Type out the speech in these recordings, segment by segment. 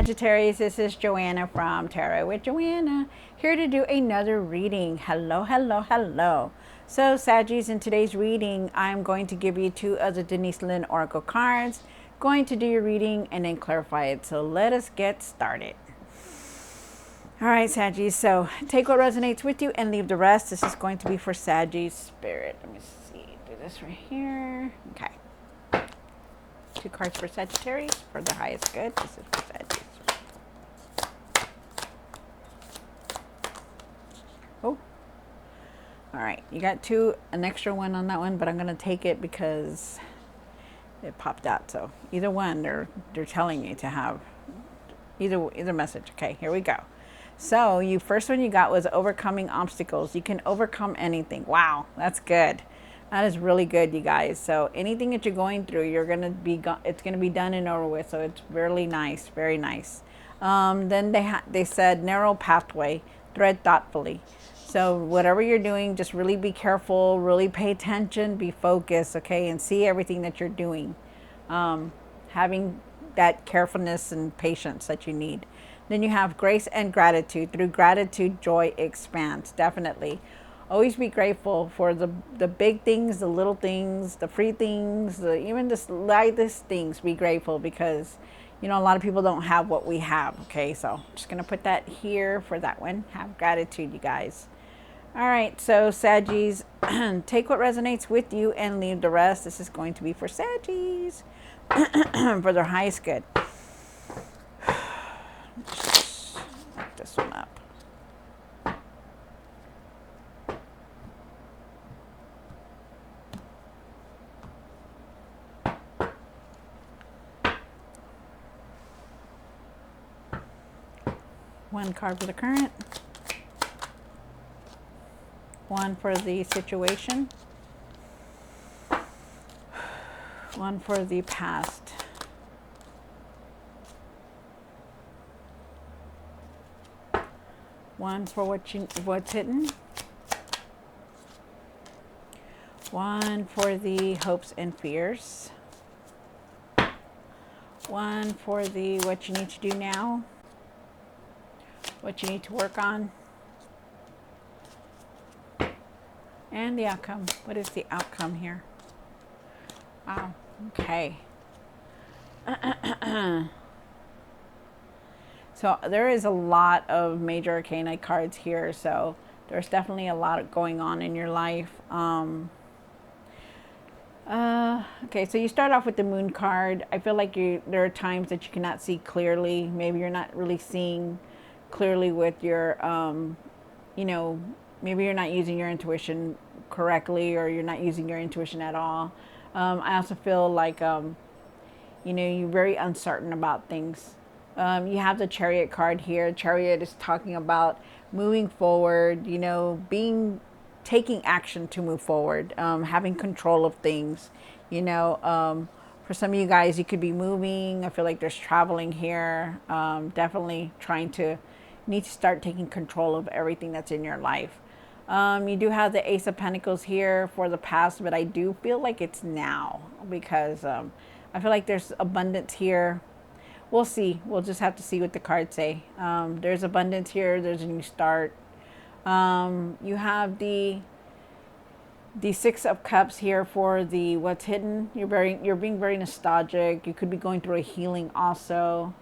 Sagittarius, this is Joanna from Tarot with Joanna, here to do another reading. Hello, hello, hello. So Saggies, in today's reading, I'm going to give you two of the Denise Lynn Oracle cards, going to do your reading and then clarify it. So let us get started. All right, Saggies, so take what resonates with you and leave the rest. This is going to be for Saggies Spirit. Let me see, do this right here. Okay. Two cards for Sagittarius for the highest good. This is for Sagittarius. Oh, all right. You got an extra one on that one, but I'm gonna take it because it popped out. So either one, they're telling you to have either message. Okay, here we go. So first one you got was overcoming obstacles. You can overcome anything. Wow, that's good. That is really good, you guys. So anything that you're going through, it's gonna be done and over with. So it's really nice, very nice. Then they said narrow pathway, tread thoughtfully. So whatever you're doing, just really be careful, really pay attention, be focused, okay, and see everything that you're doing. Having that carefulness and patience that you need. Then you have grace and gratitude. Through gratitude, joy expands. Definitely. Always be grateful for the big things, the little things, the free things, even the slightest things. Be grateful because, a lot of people don't have what we have. Okay, so I'm just going to put that here for that one. Have gratitude, you guys. All right, so Saggies, take what resonates with you and leave the rest. This is going to be for Saggies for their highest good. Just lock this one up. One card for the current, one for the situation, one for the past. One for what's hidden. One for the hopes and fears. One for the what you need to do now. What you need to work on. And the outcome. What is the outcome here? Wow. Okay. So there is a lot of major arcana cards here. So there's definitely a lot going on in your life. Okay, so you start off with the moon card. I feel like there are times that you cannot see clearly. Maybe you're not really seeing clearly with your, maybe you're not using your intuition correctly, or you're not using your intuition at all. I also feel like, you're very uncertain about things. You have the Chariot card here. Chariot is talking about moving forward, taking action to move forward, having control of things, for some of you guys, you could be moving. I feel like there's traveling here. Definitely need to start taking control of everything that's in your life. You do have the Ace of Pentacles here for the past, but I do feel like it's now because I feel like there's abundance here. We'll see. We'll just have to see what the cards say. There's abundance here. There's a new start. You have the Six of Cups here for the what's hidden. You're being very nostalgic. You could be going through a healing also.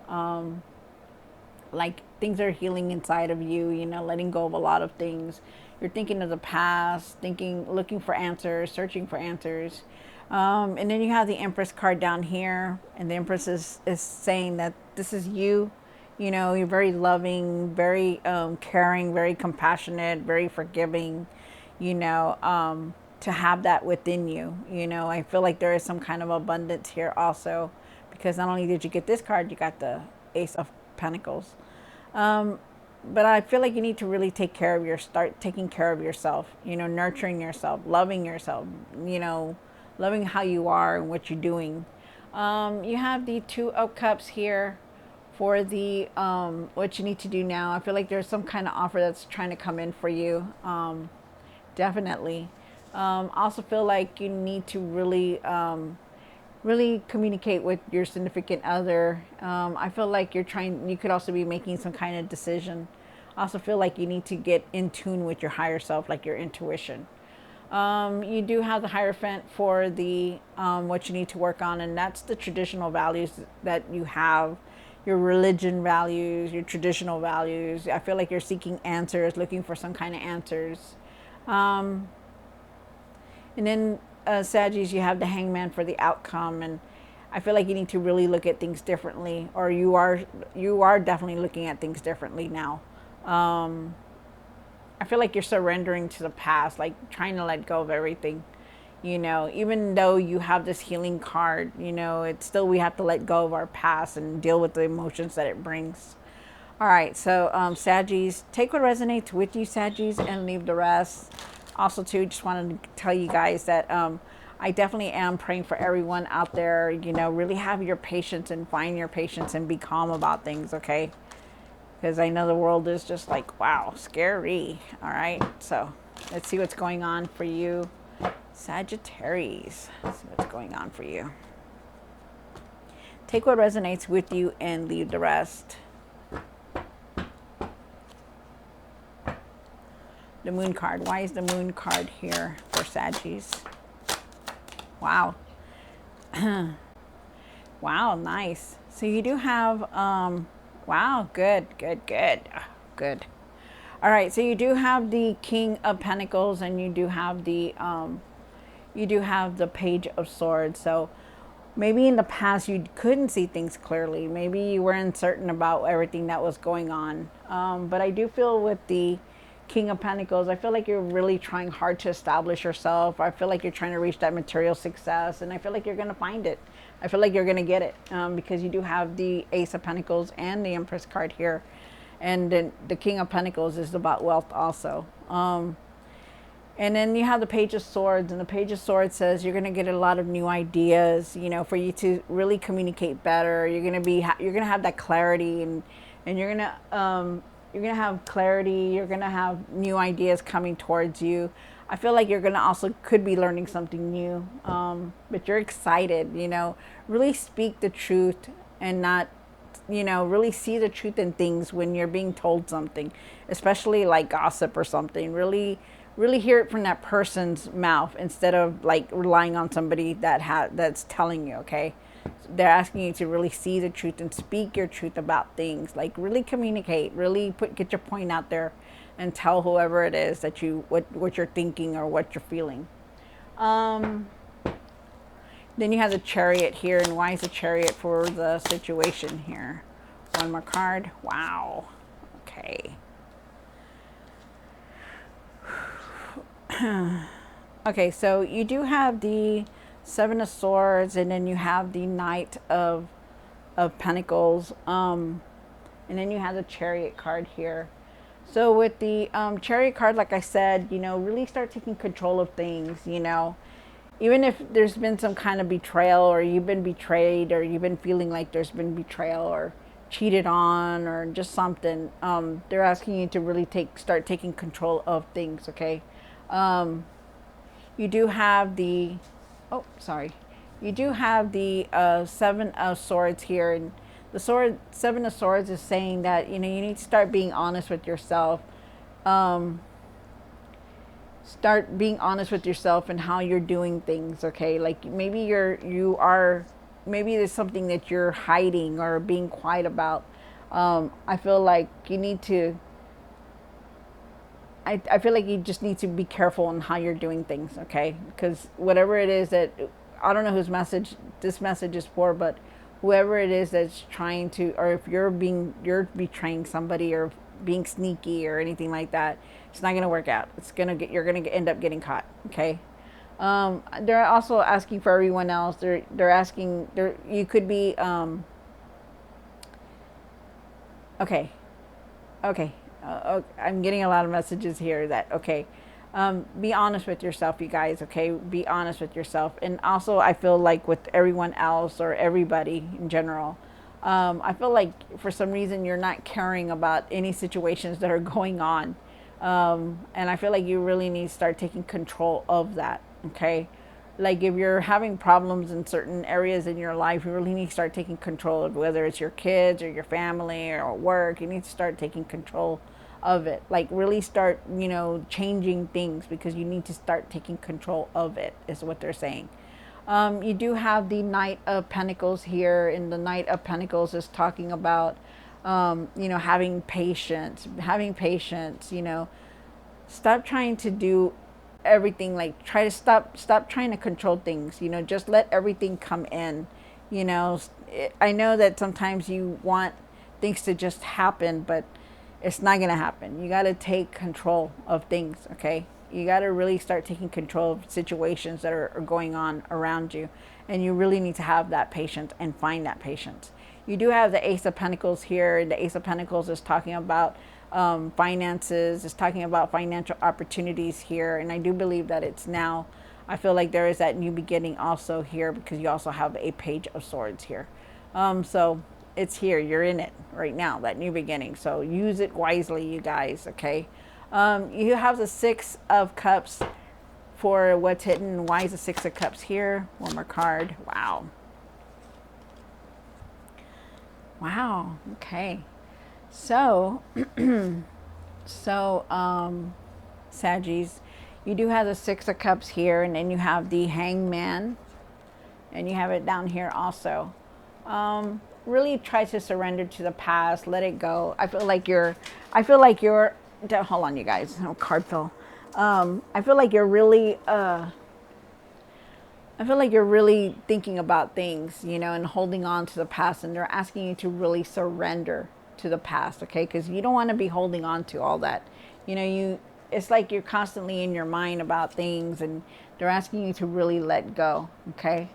Like things are healing inside of you, letting go of a lot of things. You're thinking of the past, looking for answers, searching for answers. And then you have the Empress card down here, and the Empress is saying that this is you. You're very loving, very caring, very compassionate, very forgiving, to have that within you. I feel like there is some kind of abundance here also, because not only did you get this card, you got the Ace of Pentacles. But I feel like you need to really start taking care of yourself, nurturing yourself, loving how you are and what you're doing. You have the Two of Cups here for the what you need to do now. I feel like there's some kind of offer that's trying to come in for you. Definitely. Also feel like you need to really really communicate with your significant other. I feel like you could also be making some kind of decision. I also feel like you need to get in tune with your higher self, like your intuition. You do have the Hierophant for the what you need to work on, and that's the traditional values that you have, your religion values, your traditional values. I feel like you're seeking answers, looking for some kind of answers. And then Saggies, you have the Hangman for the outcome, and I feel like you need to really look at things differently, or you are definitely looking at things differently now. I feel like you're surrendering to the past, like trying to let go of everything. Even though you have this healing card, it's still, we have to let go of our past and deal with the emotions that it brings. All right, so Saggies, take what resonates with you, Saggies, and leave the rest. Also, too, just wanted to tell you guys that I definitely am praying for everyone out there. Really have your patience and find your patience and be calm about things, okay? Because I know the world is just like, wow, scary. All right, so let's see what's going on for you, Sagittarius. Let's see what's going on for you. Take what resonates with you and leave the rest. The Moon card. Why is the Moon card here for Saggies? Wow. Wow, nice. So you do have, wow, good. Good. All right, so you do have the King of Pentacles, and you do have the Page of Swords. So maybe in the past you couldn't see things clearly. Maybe you were uncertain about everything that was going on. But I do feel with the King of Pentacles, I feel like you're really trying hard to establish yourself. I feel like you're trying to reach that material success, and I feel like you're going to find it. I feel like you're going to get it, because you do have the Ace of Pentacles and the Empress card here. And then the King of Pentacles is about wealth also. And then you have the Page of Swords, and the Page of Swords says you're going to get a lot of new ideas, for you to really communicate better. You're going to have that clarity, and you're going to have clarity. You're going to have new ideas coming towards you. I feel like you're going to also could be learning something new. But you're excited, really speak the truth and not, really see the truth in things when you're being told something, especially like gossip or something. Really hear it from that person's mouth instead of like relying on somebody that's telling you, okay? They're asking you to really see the truth and speak your truth about things. Like really communicate, really get your point out there and tell whoever it is that what you're thinking or what you're feeling. Then you have the Chariot here, and why is the Chariot for the situation here? One more card. Wow. Okay. Okay, so you do have the Seven of Swords, and then you have the Knight of Pentacles, and then you have the Chariot card here. So with the Chariot card, like I said, really start taking control of things. Even if there's been some kind of betrayal, or you've been betrayed, or you've been feeling like there's been betrayal or cheated on, or just something, they're asking you to really start taking control of things. Okay. You do have the Seven of Swords here, and the Seven of Swords is saying that you need to start being honest with yourself. Start being honest with yourself and how you're doing things. Okay, like maybe maybe there's something that you're hiding or being quiet about. I feel like you need to. I feel like you just need to be careful on how you're doing things, okay? Because whatever it is that, I don't know whose message this message is for, but whoever it is that's trying to, or if you're betraying somebody or being sneaky or anything like that, it's not going to work out. You're going to end up getting caught, okay? They're also asking for everyone else. They're asking, you could be, okay. I'm getting a lot of messages here that, okay, be honest with yourself, you guys, okay? Be honest with yourself. And also, I feel like with everyone else or everybody in general, I feel like for some reason you're not caring about any situations that are going on. And I feel like you really need to start taking control of that, okay? Like if you're having problems in certain areas in your life, you really need to start taking control of, whether it's your kids or your family or work. You need to start taking control of it. Like really start, changing things, because you need to start taking control of it, is what they're saying. You do have the Knight of Pentacles here, and the Knight of Pentacles is talking about, having patience, stop trying to do everything, like try to stop trying to control things, just let everything come in. I know that sometimes you want things to just happen, but it's not going to happen. You got to take control of things, okay? You got to really start taking control of situations that are going on around you, and you really need to have that patience and find that patience. You do have the Ace of Pentacles here, and the Ace of Pentacles is talking about finances, is talking about financial opportunities here, and I do believe that it's now. I feel like there is that new beginning also here, because you also have a Page of Swords here. So it's here, you're in it right now, that new beginning. So use it wisely, you guys, okay? You have the Six of Cups for what's hidden. Why is the Six of Cups here? One more card. Wow. Wow. Okay. So, Saggies, you do have the Six of Cups here, and then you have the Hangman, and you have it down here also. Really try to surrender to the past, let it go. I feel like you're, hold on, you guys, no card fell. I feel like you're really, thinking about things, and holding on to the past, and they're asking you to really surrender to the past, okay? Because you don't want to be holding on to all that. It's like you're constantly in your mind about things, and they're asking you to really let go, okay?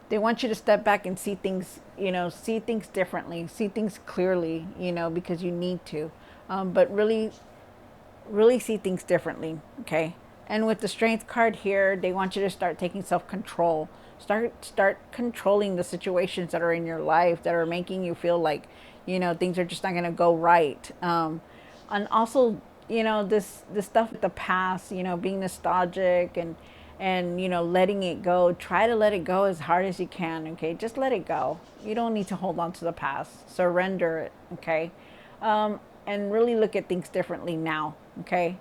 They want you to step back and see things, see things differently, see things clearly, because you need to. But really see things differently, okay? And with the Strength card here, they want you to start taking self-control. Start controlling the situations that are in your life that are making you feel like, things are just not going to go right. And also, this stuff with the past, being nostalgic and letting it go. Try to let it go as hard as you can, okay? Just let it go. You don't need to hold on to the past. Surrender it, okay? And really look at things differently now, okay?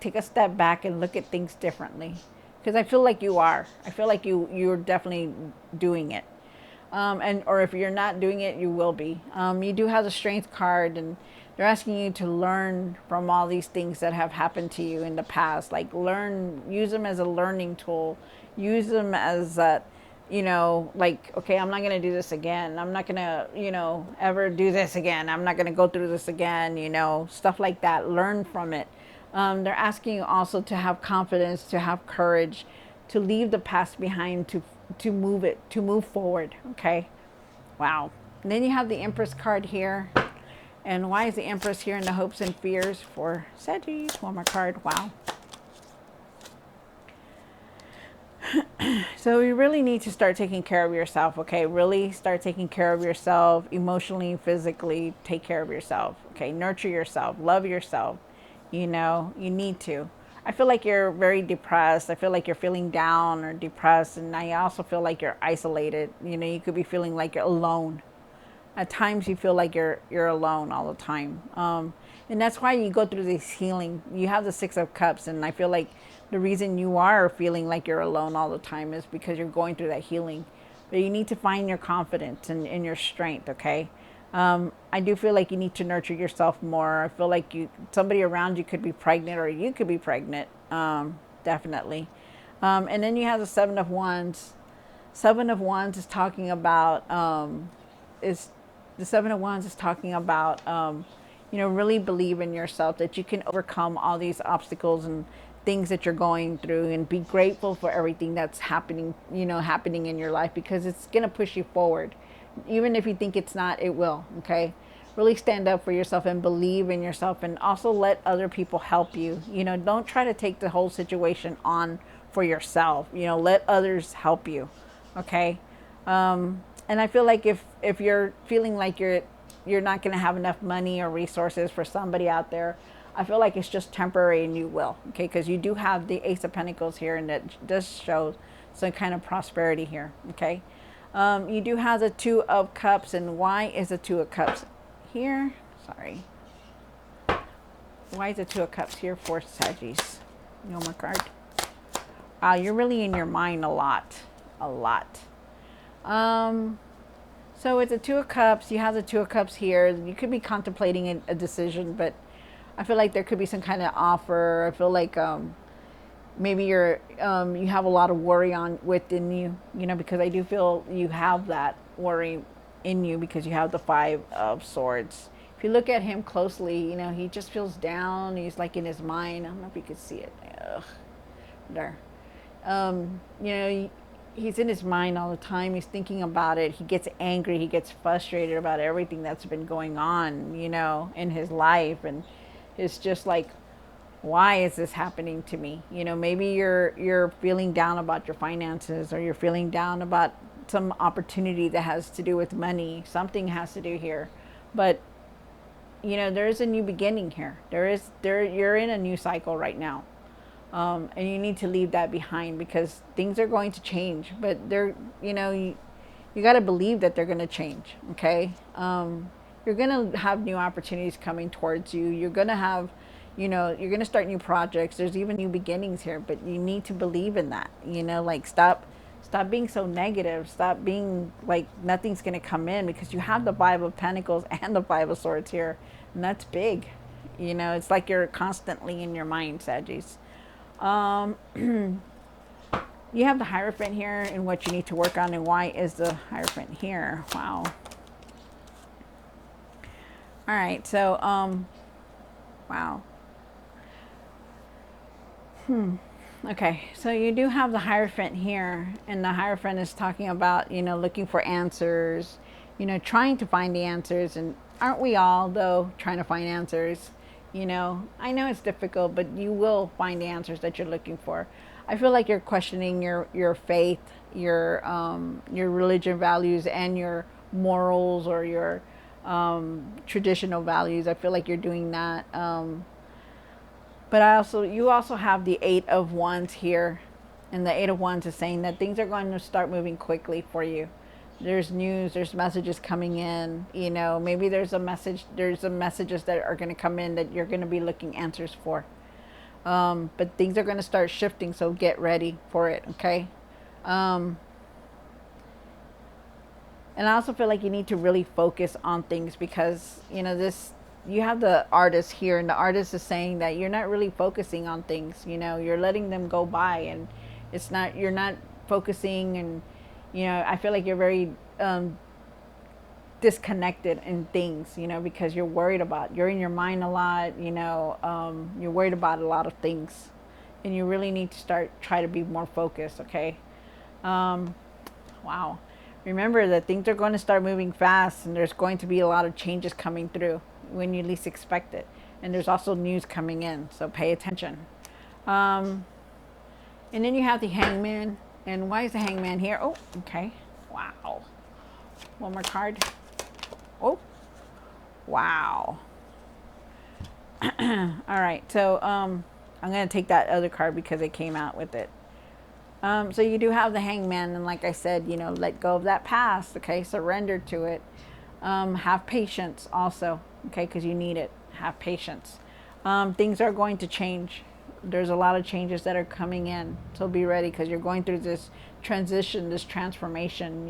Take a step back and look at things differently, because I feel like you are. I feel like you're definitely doing it. Or if you're not doing it, you will be. You do have the Strength card, and they're asking you to learn from all these things that have happened to you in the past. Like use them as a learning tool. Use them as a, like, okay, I'm not going to do this again. I'm not going to, ever do this again. I'm not going to go through this again, stuff like that. Learn from it. They're asking you also to have confidence, to have courage, to leave the past behind, to move forward, okay? Wow. And then you have the Empress card here. And why is the Empress here in the hopes and fears for Saggies? One more card. Wow. So you really need to start taking care of yourself, okay? Really start taking care of yourself emotionally, physically. Take care of yourself, okay? Nurture yourself. Love yourself. You need to. I feel like you're very depressed. I feel like you're feeling down or depressed. And I also feel like you're isolated. You could be feeling like you're alone. At times you feel like you're alone all the time. And that's why you go through this healing. You have the Six of Cups, and I feel like the reason you are feeling like you're alone all the time is because you're going through that healing. But you need to find your confidence and your strength, okay? I do feel like you need to nurture yourself more. I feel like somebody around you could be pregnant, or you could be pregnant, definitely. And then you have the Seven of Wands. Seven of Wands is talking about the Seven of Wands is talking about, really believe in yourself, that you can overcome all these obstacles and things that you're going through, and be grateful for everything that's happening in your life, because it's going to push you forward. Even if you think it's not, it will, okay? Really stand up for yourself and believe in yourself, and also let other people help you. Don't try to take the whole situation on for yourself. Let others help you, okay? And I feel like if you're feeling like you're not going to have enough money or resources for somebody out there, I feel like it's just temporary and you will, okay? Because you do have the Ace of Pentacles here, and that does show some kind of prosperity here, okay? You do have the Two of Cups, and why is the Two of Cups here? Sorry. Why is the Two of Cups here for Sagittarius? No more card. Wow, you're really in your mind a lot. A lot. So it's a Two of Cups. You have the Two of Cups here. You could be contemplating a decision, but I feel like there could be some kind of offer. I feel like maybe you have a lot of worry on within you, because I do feel you have that worry in you because you have the Five of Swords. If you look at him closely, he just feels down. He's like in his mind. I don't know if you could see it. Ugh. There. He's in his mind all the time. He's thinking about it. He gets angry. He gets frustrated about everything that's been going on, in his life. And it's just like, why is this happening to me? Maybe you're feeling down about your finances, or you're feeling down about some opportunity that has to do with money. Something has to do here. But, there is a new beginning here. You're in a new cycle right now. And you need to leave that behind because things are going to change, but you got to believe that they're going to change. Okay. You're going to have new opportunities coming towards you. You're going to have, you're going to start new projects. There's even new beginnings here, but you need to believe in that, like stop being so negative. Stop being like nothing's going to come in, because you have the Five of Pentacles and the Five of Swords here. And that's big. It's like you're constantly in your mind, Sagittarius. You have the Hierophant here and what you need to work on, and why is the Hierophant here? Wow. All right, so wow. Okay, so you do have the Hierophant here, and the Hierophant is talking about, looking for answers, trying to find the answers. And aren't we all, though, trying to find answers? I know it's difficult, but you will find the answers that you're looking for. I feel like you're questioning your faith, your religion values, and your morals, or your traditional values. I feel like you're doing that. But you also have the Eight of Wands here, and the Eight of Wands is saying that things are going to start moving quickly for you. There's news, there's messages coming in, maybe there's some messages that are going to come in that you're going to be looking answers for. But things are going to start shifting, so get ready for it, okay? And I also feel like you need to really focus on things, because, you have the Artist here, and the Artist is saying that you're not really focusing on things, you're letting them go by, and you're not focusing. And I feel like you're very disconnected in things, because you're in your mind a lot, you're worried about a lot of things, and you really need to try to be more focused, okay? Wow. Remember that things are going to start moving fast, and there's going to be a lot of changes coming through when you least expect it. And there's also news coming in, so pay attention. And then you have the Hangman. And why is the Hangman here? Oh, okay. Wow. One more card. Oh, wow. All right. So I'm going to take that other card because it came out with it. So you do have the Hangman. And like I said, let go of that past. Okay. Surrender to it. Have patience also. Okay. Because you need it. Have patience. Things are going to change. There's a lot of changes that are coming in, so be ready, because you're going through this transition, this transformation.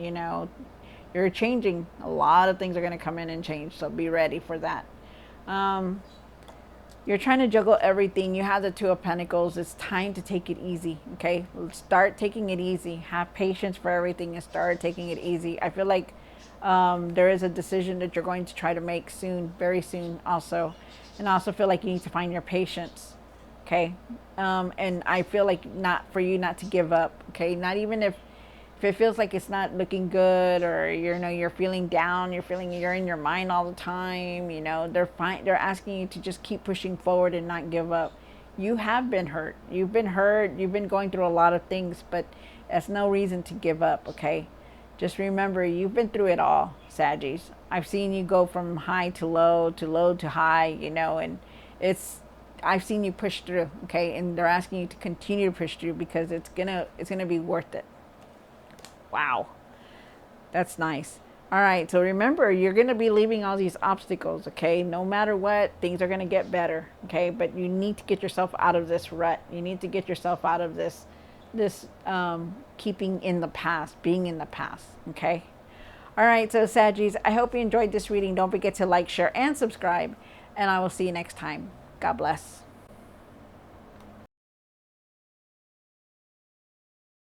You're changing. A lot of things are going to come in and change, so be ready for that. You're trying to juggle everything. You have the Two of Pentacles. It's time to take it easy, okay? Start taking it easy. Have patience for everything and start taking it easy. I feel like there is a decision that you're going to try to make soon, very soon also. And I also feel like you need to find your patience. Okay. And I feel like not to give up. Okay. Not even if it feels like it's not looking good, or you're feeling down, you're in your mind all the time, they're asking you to just keep pushing forward and not give up. You have been hurt. You've been going through a lot of things, but that's no reason to give up. Okay. Just remember, you've been through it all, Saggies. I've seen you go from high to low to high, and I've seen you push through, okay? And they're asking you to continue to push through because it's gonna be worth it. Wow. That's nice. All right, so remember, you're going to be leaving all these obstacles, okay? No matter what, things are going to get better, okay? But you need to get yourself out of this rut. You need to get yourself out of this keeping in the past, being in the past, okay? All right, so Saggies, I hope you enjoyed this reading. Don't forget to like, share, and subscribe, and I will see you next time. God bless.